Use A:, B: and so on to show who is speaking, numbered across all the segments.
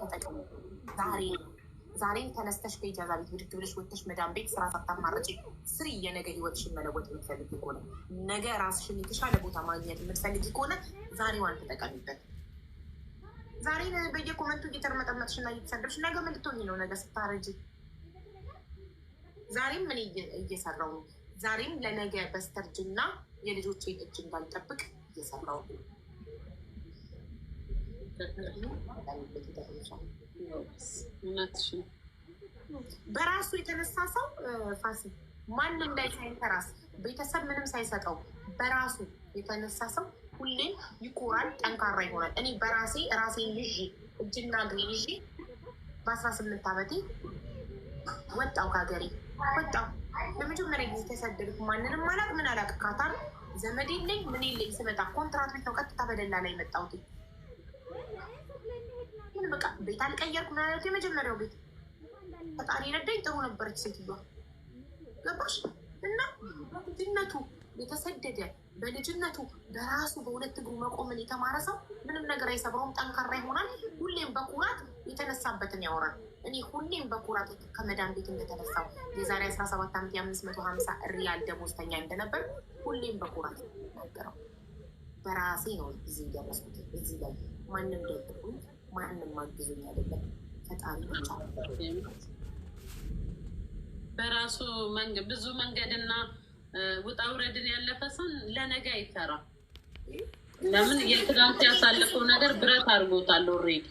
A: ተጠቀሙ። ዛሬ ተነስተሽ ከኢጃዛ ቤት ብድግ ብለሽ ወጥተሽ መዳም ቤት ስራ ሳታማረጪ ስሪ። የነገ ህይወትሽን መለወጥ የምትፈልጊ ከሆነ ነገ ራስሽን የተሻለ ቦታ ማግኘት የምትፈልጊ ከሆነ ዛሬዋን ተጠቀሚበት። ዛሬ በየኮመንቱ እየተርመጠመጥሽ እና እየተሰደብሽ ነገ ምን ልትሆኚ ነው? ነገ ስታረጂ ዛሬም ምን እየሰራው ነው? ዛሬም ለነገ በስተርጅና የልጆቼ እጅ እንዳልጠብቅ እየሰራው ነው። በራሱ የተነሳ ሰው ፋሲ ማንም ላይ ሳይንተራስ ቤተሰብ ምንም ሳይሰጠው በራሱ የተነሳ ሰው ሁሌም ይኮራል፣ ጠንካራ ይሆናል። እኔ በራሴ ራሴን ይዤ እጅና እግሬ ይዤ በ18 ዓመቴ ወጣው ከሀገሬ ወጣው። ለመጀመሪያ ጊዜ ተሰደድኩ። ማንንም አላቅ ምን አላቅ። ካታር ዘመድ የለኝ ምን የለኝ። ስመጣ ኮንትራት ቤት ነው ቀጥታ በደላ ላይ መጣሁት። ምን በቃ ቤት አልቀየርኩ ማለት የመጀመሪያው ቤት ፈጣሪ ረዳኝ። ጥሩ ነበረች ሴትዮዋ ገባሽ። እና በልጅነቱ የተሰደደ በልጅነቱ በራሱ በሁለት እግሩ መቆምን የተማረ ሰው ምንም ነገር አይሰብረውም፣ ጠንካራ ይሆናል። ሁሌም በኩራት የተነሳበትን ያወራል። እኔ ሁሌም በኩራት ከመዳን ቤት እንደተነሳው የዛሬ 17 ዓመት የ550 ሪያል ደሞዝተኛ እንደነበር ሁሌም በኩራት ነገረው። በራሴ ነው እዚህ ደረስኩት። እዚህ ላይ ማንም ደግፉኝ ማንም ማግዙኝ አይደለም፣ ፈጣሪ ብቻ።
B: በራሱ ብዙ መንገድና ውጣ ውረድን ያለፈ ሰው ለነገ አይፈራ። ለምን የትናንት ያሳለፈው ነገር ብረት አድርጎታል ኦልሬዲ።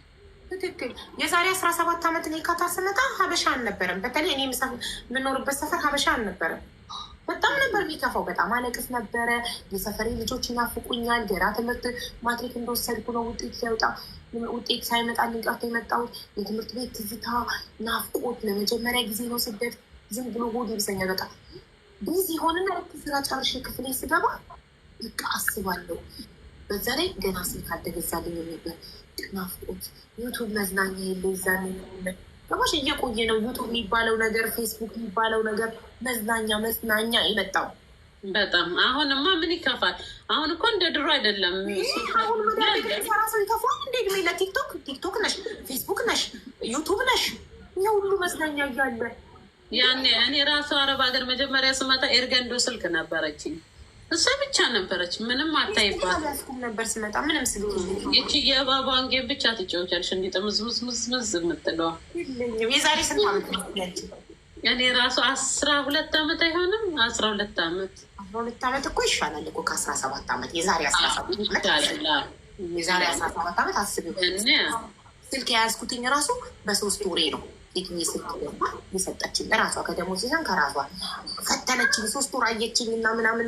A: ትክክል። የዛሬ 17 ዓመት እኔ ካታ ስመጣ ሀበሻ አልነበረም። በተለይ እኔ የምኖርበት ሰፈር ሀበሻ አልነበረም። በጣም ነበር የሚከፋው። በጣም አለቅስ ነበረ። የሰፈሬ ልጆች ይናፍቁኛል። ገና ትምህርት ማትሪክ እንደወሰድኩ ነው ውጤት ሳይወጣ ውጤት ሳይመጣልኝ ቀርቶ የመጣሁት። የትምህርት ቤት ትዝታ፣ ናፍቆት። ለመጀመሪያ ጊዜ ነው ስደት። ዝም ብሎ ሆድ ይብሰኛል። በቃ ቢዚ ሆንና ስራ ጨርሼ ክፍሌ ስገባ በቃ አስባለሁ። በዛ ላይ ገና ስልክ አልተገዛልኝ ነበር። ናፍቆት። ዩቱብ መዝናኛ የለ ይዛን ገባሽ። እየቆየ ነው ዩቱብ የሚባለው ነገር፣ ፌስቡክ የሚባለው ነገር መዝናኛ የመጣው።
B: በጣም አሁንማ ምን ይከፋል? አሁን እኮ እንደ ድሮ አይደለም።
A: አሁን ሰራ ሰው ይከፋል እንዴ? እድሜ ለቲክቶክ ነሽ፣ ፌስቡክ ነሽ፣ ዩቱብ ነሽ። እኛ ሁሉ መዝናኛ እያለ
B: ያኔ እኔ ራሱ አረብ ሀገር መጀመሪያ ስመጣ ኤርገንዶ ስልክ ነበረችኝ። እሷ ብቻ ነበረች፣ ምንም አታይባት
A: ነበር ስመጣ። ምንም ስልክ
B: ይቺ የባባን ጌም ብቻ ትጫወቻለሽ። እንዲ ጥምዝምዝምዝምዝ የምትለዋ
A: የዛሬ ስንት ዓመት?
B: እኔ ራሱ 12 ዓመት አይሆንም 12 ዓመት
A: 12 ዓመት እኮ ይሻላል እኮ ከ17 ዓመት። የዛሬ 17 ዓመት አስቢው። ስልክ የያዝኩትኝ ራሱ በ3 ወሬ ነው። የትኔ ስልክ የሰጠችኝ ራሷ ከደሞዝ ሲሆን ከራሷ ፈተነችኝ። 3 ወር አየችኝ እና ምናምን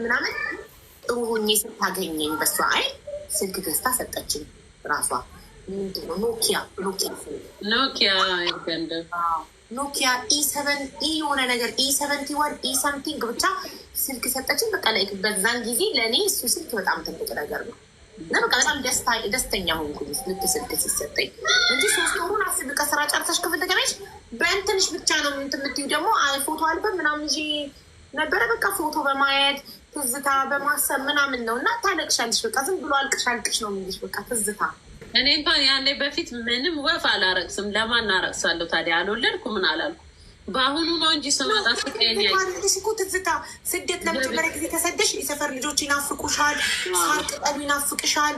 A: ጥሩ ሆኜ ስታገኘኝ በሷ አይ ስልክ ገዝታ ሰጠችኝ ራሷ። ምንድነው ኖኪያ E7 የሆነ ነገር E71 E something ብቻ ስልክ ሰጠችኝ። በቃ ላይ በዛን ጊዜ ለእኔ እሱ ስልክ በጣም ትልቅ ነገር ነው እና በቃ በጣም ደስተኛ ሆንኩኝ ልክ ስልክ ሲሰጠኝ እንጂ 3 ወሩን አስቢ። ከስራ ጨርሰሽ ክፍል ተገናሽ በእንትንሽ ብቻ ነው የምትይው። ደግሞ ፎቶ አልበም ምናምን ይዤ ነበረ። በቃ ፎቶ በማየት ትዝታ በማሰብ ምናምን ነው እና ታለቅሻለሽ። በቃ ዝም ብሎ አልቅሽ ነው የሚልሽ። በቃ ትዝታ።
B: እኔ እንኳን ያኔ በፊት ምንም ወፍ አላረቅስም። ለማን አረቅሳለሁ ታዲያ? አልወለድኩ ምን አላልኩ። በአሁኑ ነው እንጂ ስመጣ
A: ስቀይልሽ እኮ ትዝታ። ስደት ለመጀመሪያ ጊዜ ከሰደሽ የሰፈር ልጆች ይናፍቁሻል፣ ሳር ቅጠሉ ይናፍቅሻል፣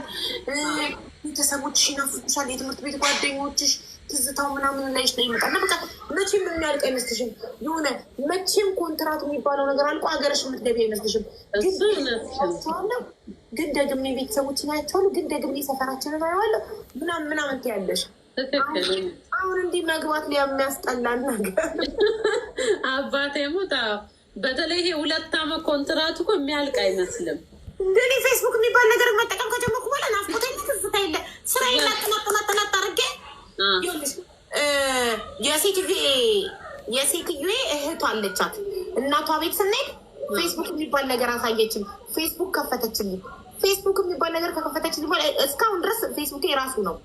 A: ቤተሰቦችሽ ይናፍቁሻል፣ የትምህርት ቤት ጓደኞችሽ ትዝታው ምናምን ላይሽ ላይ ይመጣል። በቃ መቼም የሚያልቅ አይመስልሽም። የሆነ መቼም ኮንትራት የሚባለው ነገር አልቆ ሀገርሽ የምትገቢ አይመስልሽም። ግን ደግሜ ቤተሰቦችን አያቸዋለሁ፣ ግን ደግሜ ሰፈራችንን አየዋለሁ ምናምን ትያለሽ። አሁን እንዲህ መግባት ላይ የሚያስጠላል ነገር
B: አባቴ ሞታ። በተለይ ይሄ 2 ዓመት ኮንትራቱ እኮ የሚያልቅ አይመስልም።
A: እንደኔ ፌስቡክ የሚባል ነገር መጠቀም ከጀመርኩ በኋላ ናፍቆቴ ትዝታ የለ። ስራ ናጠናጠናጠናጥ አድርጌ የሴትዮ እህቷ አለቻት። እናቷ ቤት ስንሄድ ፌስቡክ የሚባል ነገር አሳየችኝ። ፌስቡክ ከፈተችልኝ። ፌስቡክ የሚባል ነገር ከከፈተችልኝ በኋላ እስካሁን ድረስ ፌስቡክ የራሱ ነው።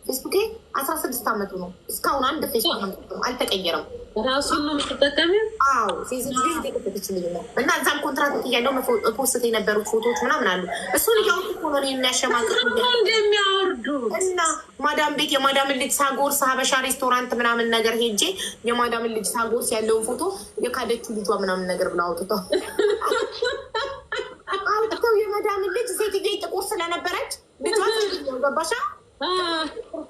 A: ፌስቡክ 16 ዓመቱ ነው። እስካሁን አንድ ፌስቡክ አልተቀየረም።
B: ራሱን ነው የምትጠቀሚው?
A: አዎ ሴንሲቲቪ የተከፈተችልኝ ነው። እና እዛም ኮንትራክት እያለው ፖስት የነበሩት ፎቶዎች ምናምን አሉ። እሱን እያወጡ ሆኖ ነው የሚያሸማቅቁ
B: እንደሚያወርዱ
A: እና ማዳም ቤት የማዳምን ልጅ ሳጎርስ ሀበሻ ሬስቶራንት ምናምን ነገር ሄጄ የማዳምን ልጅ ሳጎርስ ያለውን ፎቶ የካደችው ልጇ ምናምን ነገር ብለው አውጥተው የማዳምን ልጅ ሴትዬ ጥቁር ስለነበረች ልጇ ገባሻ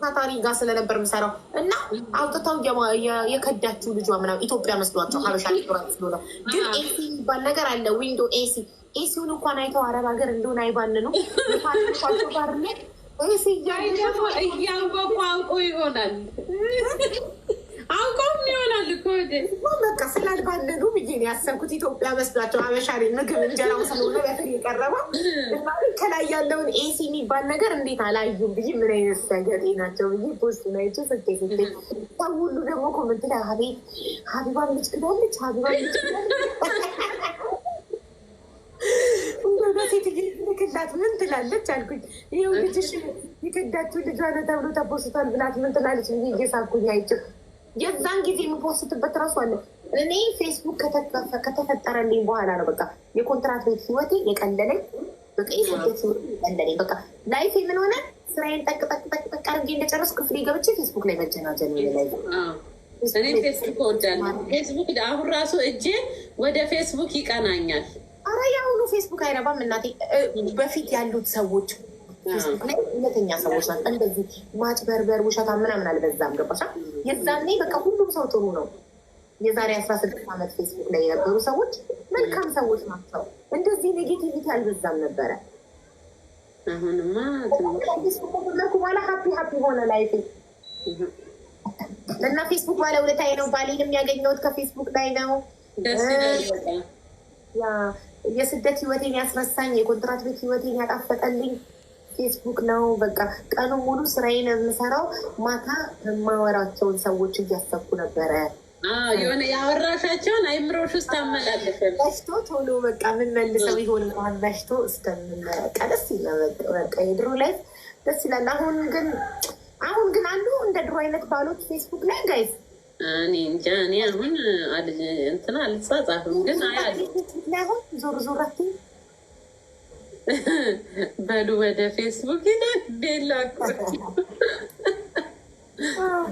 A: ካታሪ ጋር ስለነበር የምሰራው እና አውጥተው የከዳችው ልጇ ምናምን ኢትዮጵያ መስሏቸው ሀበሻ ሬስቶራንት ስለሆነ ግን ኤሲ የሚባል ነገር አለ። ዊንዶ ኤሲውን እንኳን አይተው አረብ ሀገር እንደሆነ አይባንኑ ባር ኤሲ
B: እያወቁ አውቆ ይሆናል አውቀውም ይሆናል እኮ
A: በቃ ስላልባንኑ ብዬ ነው ያሰብኩት። ኢትዮጵያ መስሏቸው ሀበሻ ምግብ እንጀራው ስለሆነ በፍሬ የቀረበው ከላይ ያለውን ኤሲ የሚባል ነገር እንዴት አላዩም ብዬ ምን አይነት ሰገጤ ናቸው ብዬ ፖስት ናቸው ስቴ ሰው ሁሉ ደግሞ ኮመንት ላይ ሀቤት ሀቢባ ልጅ ክዳለች ሀቢባ ልጅ በሴት ክላት ምን ትላለች አልኩኝ። ይኸው ልጅሽ የከዳችሁ ልጇ ነው ተብሎ ተፖስቷል ብላት ምን ትላለች ብዬ እየሳኩኝ አይችል የዛን ጊዜ የምፖስትበት ራሱ አለ። እኔ ፌስቡክ ከተፈጠረልኝ በኋላ ነው በቃ የኮንትራት ቤት ህይወቴ የቀለለኝ። በቃ የስደት ህይወቴ የቀለለኝ። በቃ ላይፌ ምን ሆነ ስራዬን ጠቅ አድርጌ እንደጨረስ ክፍሌ ገብቼ ፌስቡክ ላይ መጀናጀን ላይ
B: እኔ ፌስቡክ እወዳለሁ። ፌስቡክ አሁን ራሱ እጄ ወደ ፌስቡክ ይቀናኛል።
A: አረ የአሁኑ ፌስቡክ አይረባም እናቴ። በፊት ያሉት ሰዎች ፌስቡክ ላይ እውነተኛ ሰዎች ናት። እንደዚህ ማጭበርበር ውሸታ ምናምን አልበዛም። ገባሻ? የዛኔ በቃ ሁሉም ሰው ጥሩ ነው። የዛሬ 16 ዓመት ፌስቡክ ላይ የነበሩ ሰዎች መልካም ሰዎች ናቸው። እንደዚህ ኔጌቲቪቲ አልበዛም ነበረ።
B: አሁንማ
A: መልኩ በኋላ ሀፒ ሆነ ላይፍ እና ፌስቡክ ባለ ውለታዬ ነው። ባሌንም ያገኘሁት ከፌስቡክ ላይ ነው።
B: ደስ ይላል።
A: የስደት ህይወቴን ያስረሳኝ፣ የኮንትራት ቤት ህይወቴን ያጣፈጠልኝ ፌስቡክ ነው። በቃ ቀኑ ሙሉ ስራዬን የምሰራው ማታ የማወራቸውን ሰዎች እያሰብኩ ነበረ።
B: የሆነ ያወራሻቸውን አይምሮሽ ውስጥ አመላለፈል
A: በሽቶ ቶሎ በቃ ምን መልሰው ይሆን ማን በሽቶ እስከምንመረቀ ደስ ይላል። በቃ የድሮ ላይ ደስ ይላል። አሁን ግን አሉ እንደ ድሮ አይነት ባሎች ፌስቡክ ላይ ጋይዝ
B: እኔ እንጃ። እኔ አሁን እንትና አልጻጻፍም ግን
A: አሁን ዞር
B: በሉ ወደ ፌስቡክ ይላል ቤላ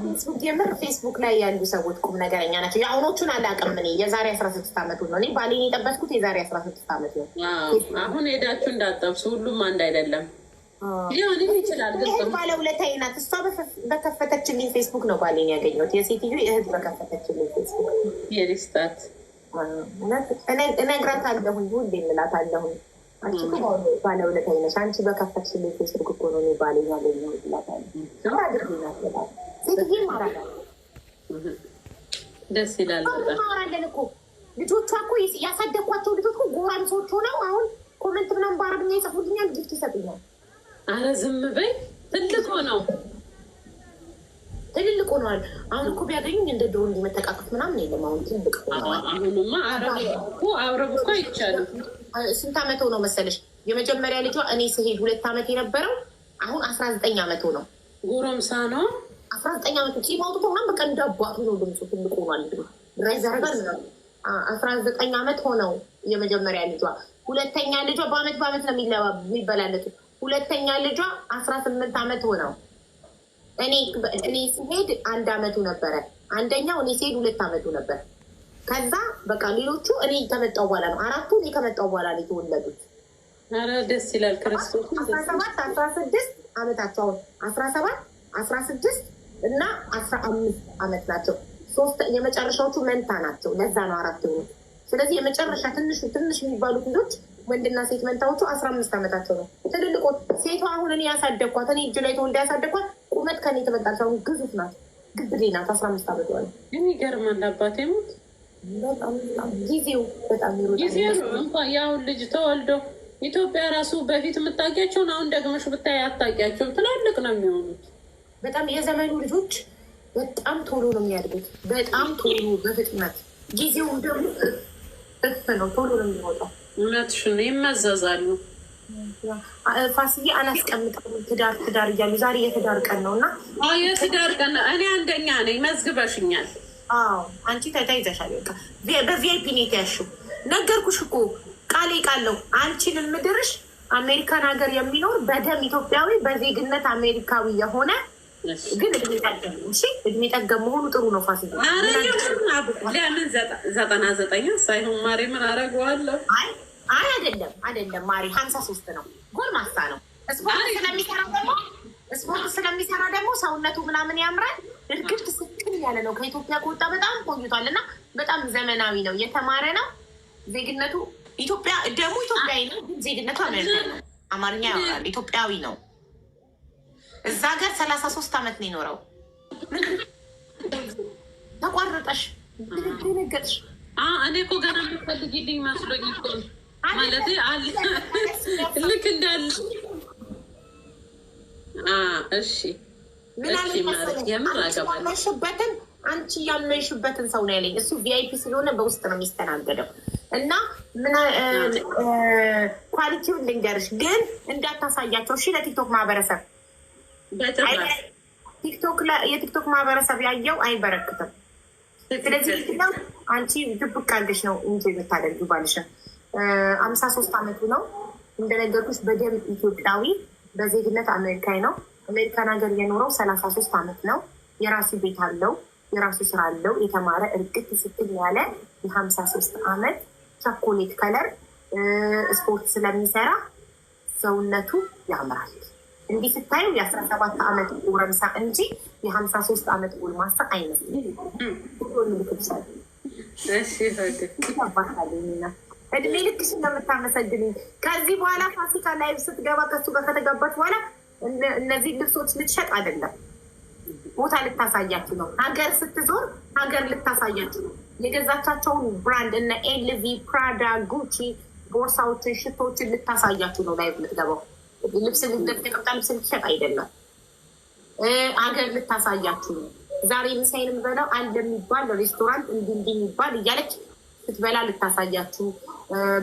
A: ፌስቡክ የምር ፌስቡክ ላይ ያሉ ሰዎች ቁም ነገረኛ ናቸው። የአሁኖቹን አላውቅም። እኔ የዛሬ 16 ዓመቱ ነው። እኔ ባሌን የጠበስኩት የዛሬ 16 ዓመት ነው።
B: አሁን ሄዳችሁ እንዳጠብሱ ሁሉም አንድ አይደለም ሊሆንም ይችላል። ግን
A: ባለውለታዬ ናት። እሷ በከፈተችልኝ ፌስቡክ ነው ባሌን ያገኘሁት። የሴትዮ እህት በከፈተችልኝ ፌስቡክ
B: የሪስታት
A: እነግራታለሁኝ፣ ሁሌ እላታለሁኝ አንቺ እኮ ባለውለታዬ ነሽ፣ አንቺ በከፈትሽልኝ ፌስቡክ እኮ ነው እኔ ባሌን ያገኘሁት እላታለሁ። አድርጌናት ሴትዬ ማራለ
B: ደስ ይላል።
A: ማራለን እኮ ልጆቿ እኮ ያሳደግኳቸው ልጆች ጎረምሶች ሆነው አሁን ኮመንት ምናምን በአረብኛ ይጽፉልኛል፣ ጊፍት ይሰጡኛል።
B: አረ ዝም በይ። ትልልቅ ሆነዋል። አሁን እኮ ቢያገኙኝ እንደ ድሮ እንዲመተቃቀፍ ምናምን የለም። አሁን ትልቅ ሆነዋል። አሁንማ አረብ እኮ አይቻልም።
A: ስንት ዓመት ሆነው መሰለሽ? የመጀመሪያ ልጇ እኔ ስሄድ 2 ዓመት የነበረው አሁን 19 ዓመት ሆነው።
B: ጎረምሳ ነው
A: 19 ዓመቱ ሲማውጡ ምናምን በቃ እንዳባቱ ነው ድምፁ። ትልቅ ሆኗል። ራይዝ አረጋል ምናምን 19 ዓመት ሆነው የመጀመሪያ ልጇ። ሁለተኛ ልጇ በአመት ነው የሚበላለጡ። ሁለተኛ ልጇ 18 ዓመት ሆነው። እኔ ሲሄድ 1 ዓመቱ ነበረ። አንደኛው እኔ ሲሄድ 2 ዓመቱ ነበር። ከዛ በቃ ሌሎቹ እኔ ከመጣሁ በኋላ ነው። 4ቱ እኔ ከመጣሁ በኋላ ነው የተወለዱት።
B: ኧረ ደስ ይላል። ክርስቶስ
A: 17 16 ዓመታቸው 17 16 እና 15 ዓመት ናቸው። የመጨረሻዎቹ መንታ ናቸው። ለዛ ነው 4 ነው። ስለዚህ የመጨረሻ ትንሽ የሚባሉት ልጆች ወንድና ሴት መንታዎቹ 15 ዓመታቸው ነው። ትልልቆ ሴቷ አሁን እኔ ያሳደግኳት እኔ እጅ ላይ ተወልዳ ያሳደግኳት ቁመት ከኔ የተመጣች አሁን ግዙፍ ናት። ግብዴ ናት። 15 ዓመት ዋለ።
B: የሚገርማል። አባቴ ሞት
A: ጊዜው በጣም
B: ጊዜው እንኳን የአሁን ልጅ ተወልዶ ኢትዮጵያ ራሱ በፊት የምታውቂያቸውን አሁን ደግመሽ ብታይ አታውቂያቸውም። ትላልቅ ነው የሚሆኑት።
A: በጣም የዘመኑ ልጆች በጣም ቶሎ ነው የሚያድጉት። በጣም ቶሎ በፍጥነት ጊዜው ደግሞ ነው ቶሎ ነው የሚወጣው።
B: እውነትሽን ይመዘዛሉ።
A: ፋስዬ አላስቀምጥም ትዳር እያሉ ዛሬ የትዳር ቀን ነው እና
B: የትዳር ቀን እኔ አንደኛ ነኝ። መዝግበሽኛል።
A: አንቺ ተይዘሻል። በቃ በቪአይፒ ነው የተያዝሽው። ነገርኩሽ እኮ ቃሌ ቃለው አንቺን የምድርሽ አሜሪካን ሀገር የሚኖር በደም ኢትዮጵያዊ በዜግነት አሜሪካዊ የሆነ ግን እድሜ ጠገም እድሜ ጠገም መሆኑ ጥሩ ነው። ፋሲል
B: ለምን 99 ሳይሆን ማሪ ምን አደርገዋለሁ?
A: አይ አይደለም ማሪ 53 ነው። ጎልማሳ ነው። ስፖርት ስለሚሰራ ደግሞ ሰውነቱ ምናምን ያምራል። እርግጥ ስክል ያለ ነው። ከኢትዮጵያ ከወጣ በጣም ቆይቷል እና በጣም ዘመናዊ ነው። የተማረ ነው። ዜግነቱ ኢትዮጵያ ደግሞ ኢትዮጵያዊ ነው። ግን ዜግነቱ አሜሪካ ነው። አማርኛ ያወራል። ኢትዮጵያዊ ነው። እዛ ሀገር 33 ዓመት ነው የኖረው። ተቋረጠሽ ነገጥሽ።
B: እኔ እኮ ገና የምትፈልጊልኝ መስሎኝ እኮ ማለት ልክ እንዳለ። እሺ ያመንሽበትን አንቺ ያመንሽበትን ሰው ነው ያለኝ። እሱ ቪአይፒ ስለሆነ በውስጥ ነው የሚስተናገደው እና ኳሊቲውን ልንገርሽ ግን እንዳታሳያቸው እሺ። ለቲክቶክ ማህበረሰብ የቲክቶክ ማህበረሰብ ያየው አይበረክትም። ስለዚህ አንቺ ድብቅ አድርገሽ ነው እንጂ የምታደርጊው ባልሽን 53 ዓመቱ ነው እንደነገርኩሽ። በደም ኢትዮጵያዊ በዜግነት አሜሪካዊ ነው። አሜሪካን ሀገር የኖረው 33 ዓመት ነው። የራሱ ቤት አለው፣ የራሱ ስራ አለው። የተማረ እርግጥ ስትል ያለ የ53 ዓመት ቸኮሌት ከለር ስፖርት ስለሚሰራ ሰውነቱ ያምራል። እንዲህ ስታዩ የ17 ዓመት ጎረምሳ እንጂ የ53 ዓመት ጎልማሳ አይመስልም። እድሜ ልክሽ እንደምታመሰግኝ ከዚህ በኋላ ፋሲካ ላይቭ ስትገባ ከሱ ጋር ከተጋባች በኋላ እነዚህ ልብሶች ልትሸጥ አይደለም፣ ቦታ ልታሳያችሁ ነው። ሀገር ስትዞር ሀገር ልታሳያችሁ ነው። የገዛቻቸውን ብራንድ እነ ኤልቪ፣ ፕራዳ፣ ጉቺ ቦርሳዎችን፣ ሽቶችን ልታሳያችሁ ነው ላይቭ ልትገባው። ልብስ ልትቀጣ ልብስ ልትሸጥ አይደለም፣ ሀገር ልታሳያችሁ ነው። ዛሬ ምሳይን የምበላው አለ የሚባል ሬስቶራንት እንዲህ የሚባል እያለች ስትበላ ልታሳያችሁ።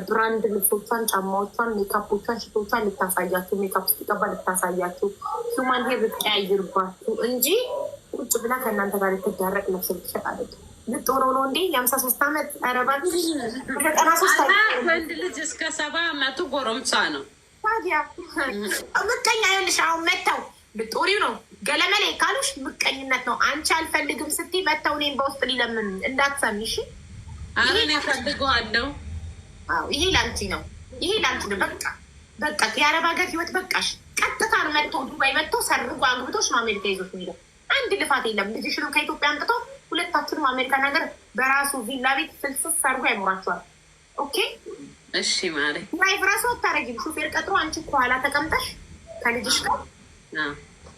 B: ብራንድ ልብሶቿን፣ ጫማዎቿን፣ ሜካፖቿን፣ ሽቶቿን ልታሳያችሁ። ሜካፕ ስትቀባ ልታሳያችሁ። ሂውማን ሄር ልትቀያይርባችሁ እንጂ ቁጭ ብላ ከእናንተ ጋር ልትዳረቅ ልብስ ልትሸጥ አይደለም። ልጦሮ ነው እንዴ የ53 ዓመት ረባት 93 ወንድ ልጅ እስከ 70 ዓመቱ ጎረምሳ ነው።
A: ታዲያ ምቀኛ ይኸውልሽ አሁን መተው ልጦሪው ነው ገለመሌ ካሉሽ ምቀኝነት ነው። አንቺ አልፈልግም ስትይ መተው እኔን በውስጥ ሊለምን እንዳትሰሚ እሺ።
B: አሁን ያፈልገዋለሁ።
A: ይሄ ላንቺ ነው፣ ይሄ ላንቺ ነው። በቃ የአረብ ሀገር ህይወት በቃሽ። ቀጥታ ነው መጥቶ ዱባይ መጥቶ ሰርጎ አግብቶሽ ነው አሜሪካ ይዞት የሚለው። አንድ ልፋት የለም። ልጅሽንም ከኢትዮጵያ አምጥቶ ሁለታችንም አሜሪካ ነገር በራሱ ቪላ ቤት ፍልስስ ሰርጎ ያኖራቸዋል። ኦኬ
B: እሺ ማለት
A: ድራይቭ ራሱ አታረጊም። ሹፌር ቀጥሮ አንቺ ከኋላ ተቀምጠሽ ከልጅሽ ጋር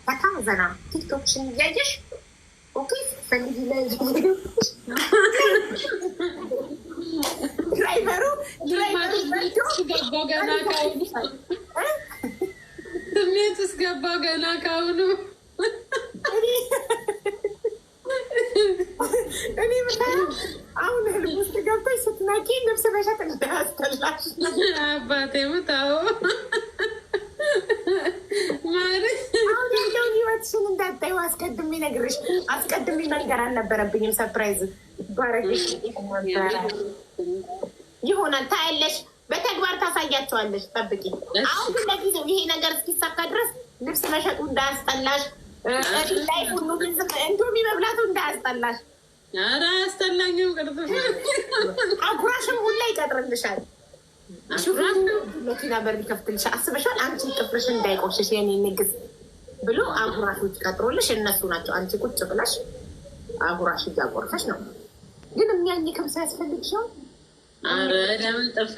A: በጣም ዘና ቲክቶክሽን እያየሽ ኦኬ ፈልጊ ላይ ድራይቨሩ
B: ስሜት ውስጥ ገባ ገና ካሁኑ።
A: እኔ አሁን ህልም ውስጥ ገብተሽ ስትናቂ ልብስ መሸጥ እንዳያስጠላሽ
B: አባቴ ምታው ማለት
A: አሁን ያለውን ህይወትሽን እንዳታዩ አስቀድሜ መንገር አልነበረብኝም። ሰርፕራይዝ ባረግሽ ይሆናል። ታያለሽ፣ በተግባር ታሳያቸዋለሽ። ጠብቂ። አሁን ግን ለጊዜው ይሄ ነገር እስኪሳካ ድረስ ልብስ መሸጡ እንዳያስጠላሽ፣ ላይ ሁሉ እንዶሚ መብላቱ እንዳያስጠላሽ።
B: ኧረ አያስጠላኝም።
A: አጉራሽም ሁላ ይቀጥርልሻል። መኪና በር ይከፍትልሻል። አስበሻል? አንቺ ጥፍርሽ እንዳይቆሽሽ የኔ ንግስ ብሎ አጉራሾች ቀጥሮልሽ እነሱ ናቸው። አንቺ ቁጭ ብለሽ አጉራሽ እያጎርፈሽ ነው። ግን የሚያኝክም ሳያስፈልግሻል።
B: ኧረ ለምን ጥርስ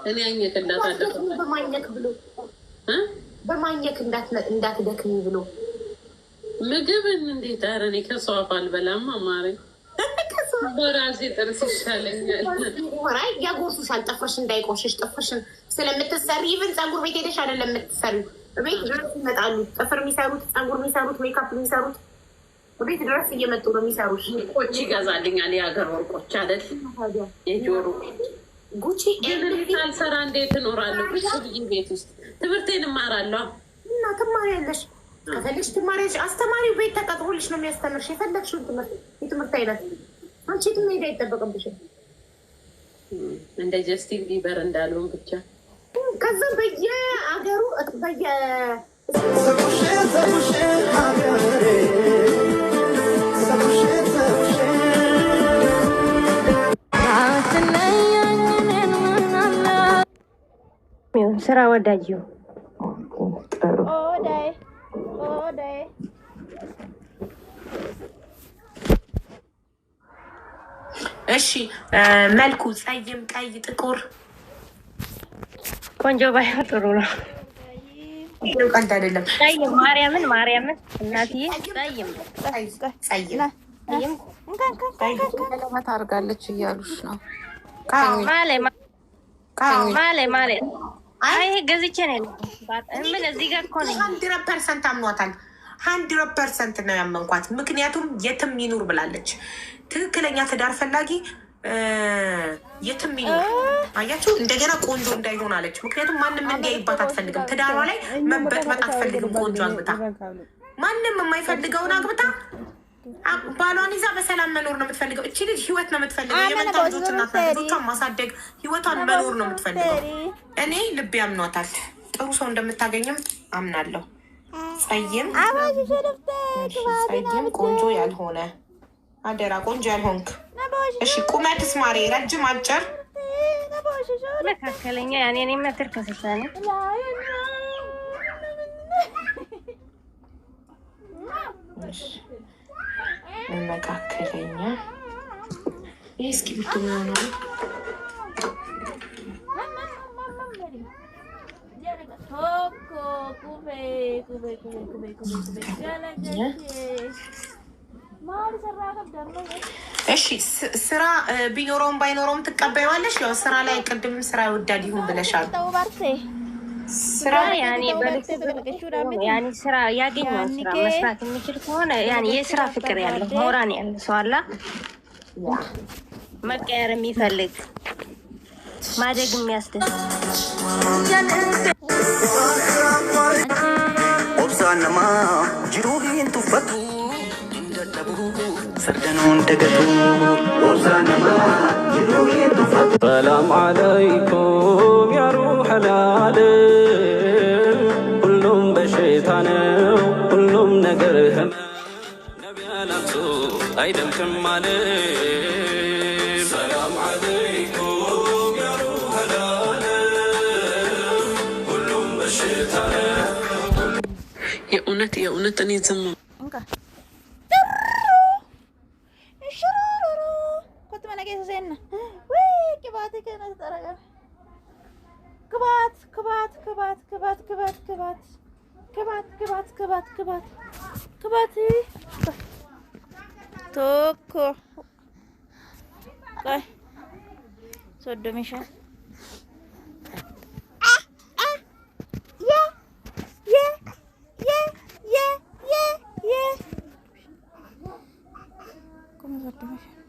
B: እኔ ያኘክላታለሁ
A: በማኘክ ብሎ በማኘክ እንዳትደክሚ ብሎ
B: ምግብን እንዴት? ኧረ እኔ ከሰው አፍ አልበላም። አማረኝ በራሴ ጥርስ ይሻለኛል።
A: ራይ ያጎርሱሻል። ጥፍርሽ እንዳይቆሽሽ ጥፍርሽን ስለምትሰሪ ኢቭን ፀጉር ቤት ሄደሽ አይደለም የምትሰሪ ቤት ድረስ ይመጣሉ። ጥፍር የሚሰሩት፣ ፀጉር የሚሰሩት፣ ሜካፕ የሚሰሩት ቤት ድረስ እየመጡ ነው የሚሰሩሽ።
B: ወርቆች ይገዛልኛል። የሀገር ወርቆች አይደል? የጆሮ
A: ጉቺ
B: ሳልሰራ እንዴት እኖራለሁ? ብቻ ብዬ ቤት ውስጥ ትምህርቴን እማራለሁ
A: እና ትማሪያለሽ። ከፈለግሽ ትማሪያለሽ። አስተማሪው ቤት ተቀጥሮልሽ ነው የሚያስተምርሽ የፈለግሽውን የትምህርት አይነት። አንቺ የትም መሄድ አይጠበቅብሽም።
C: እንደ ጀስቲን ቢበር እንዳለውን ብቻ
B: ከዛ በየአገሩ
D: ስራ ወዳጅ
A: እሺ መልኩ ጸይም፣ ቀይ፣ ጥቁር
D: ቆንጆ ባይሆን ጥሩ ነው።
A: ቀልድ አይደለም።
D: ጸይም ማርያምን እናትዬ ጸይም
E: ቀለበት አድርጋለች እያሉሽ ነው።
D: ማለ አይ ገዝቼ ነው ምን እዚህ ጋር እኮ ነው
A: 100% አምኗታል። 100% ነው ያመንኳት። ምክንያቱም የትም ይኑር ብላለች። ትክክለኛ ትዳር ፈላጊ የትም ይኑር። አያችሁ፣ እንደገና ቆንጆ እንዳይሆን አለች። ምክንያቱም ማንም እንዲያይባት አትፈልግም። ትዳሯ ላይ መበጥበጥ አትፈልግም። ቆንጆ አግብታ ማንም የማይፈልገውን አግብታ ባሏን ይዛ በሰላም መኖር ነው የምትፈልገው። እቺ ልጅ ህይወት ነው የምትፈልገው። የመንታ ልጆች እናት ልጆቿን ማሳደግ፣ ህይወቷን መኖር ነው የምትፈልገው። እኔ ልቤ አምኗታል። ጥሩ ሰው እንደምታገኝም አምናለሁ። ጸይም ቆንጆ ያልሆነ አደራ፣ ቆንጆ ያልሆንክ እሺ። ቁመትስ ማሬ ረጅም አጭር
D: መካከለኛ ያኔ እኔ ሜትር ከ60 ነው።
A: መካከለኛ ይህ እስኪ ብትሆን ነው እሺ። ስራ ቢኖረውም ባይኖረውም ትቀበይዋለሽ? ያው ስራ ላይ ቅድም ስራ ይወዳድ ይሁን ብለሻል።
D: ስራ ያኔ ስራ ያገኘው ስራ መስራት የሚችል ከሆነ ያኔ የስራ ፍቅር ያለው ሞራን ያለው ሰው አላ መቀየር የሚፈልግ ማደግ የሚያስደስት
F: ኦብሳነማ ጅሩቢን ቱፈቱ እንደደቡ ፈርደኑን ተገቱ ኦብሳነማ ጅሩቢን ቱፈቱ ሰላም አለይኩም ያ ሩሐል ዓለም ሁሉም በሽታ ነው ሁሉም ነገር ህመም ነቢያናቱ አይደምቅም ዓለም ሰላም አለይኩም ያ ሩሐል ዓለም ሁሉም በሽታ ነው
C: የእውነት እኔ ዝም
E: Toko. Koi. Sodomisha. Como sodomisha?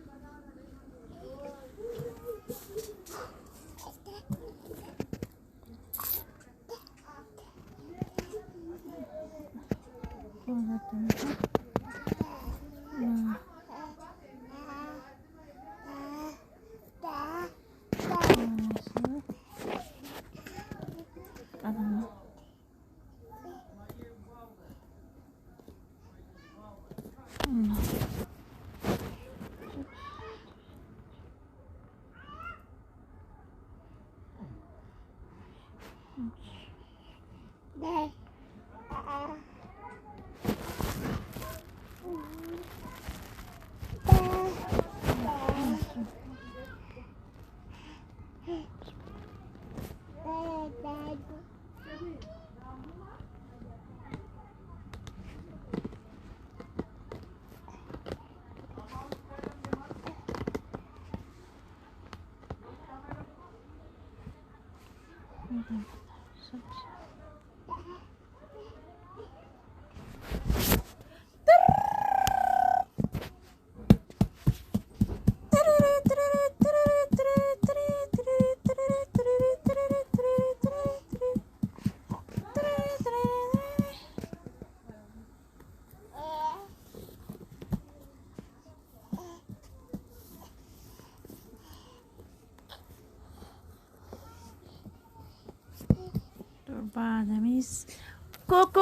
E: ባለሚስ ኮኮ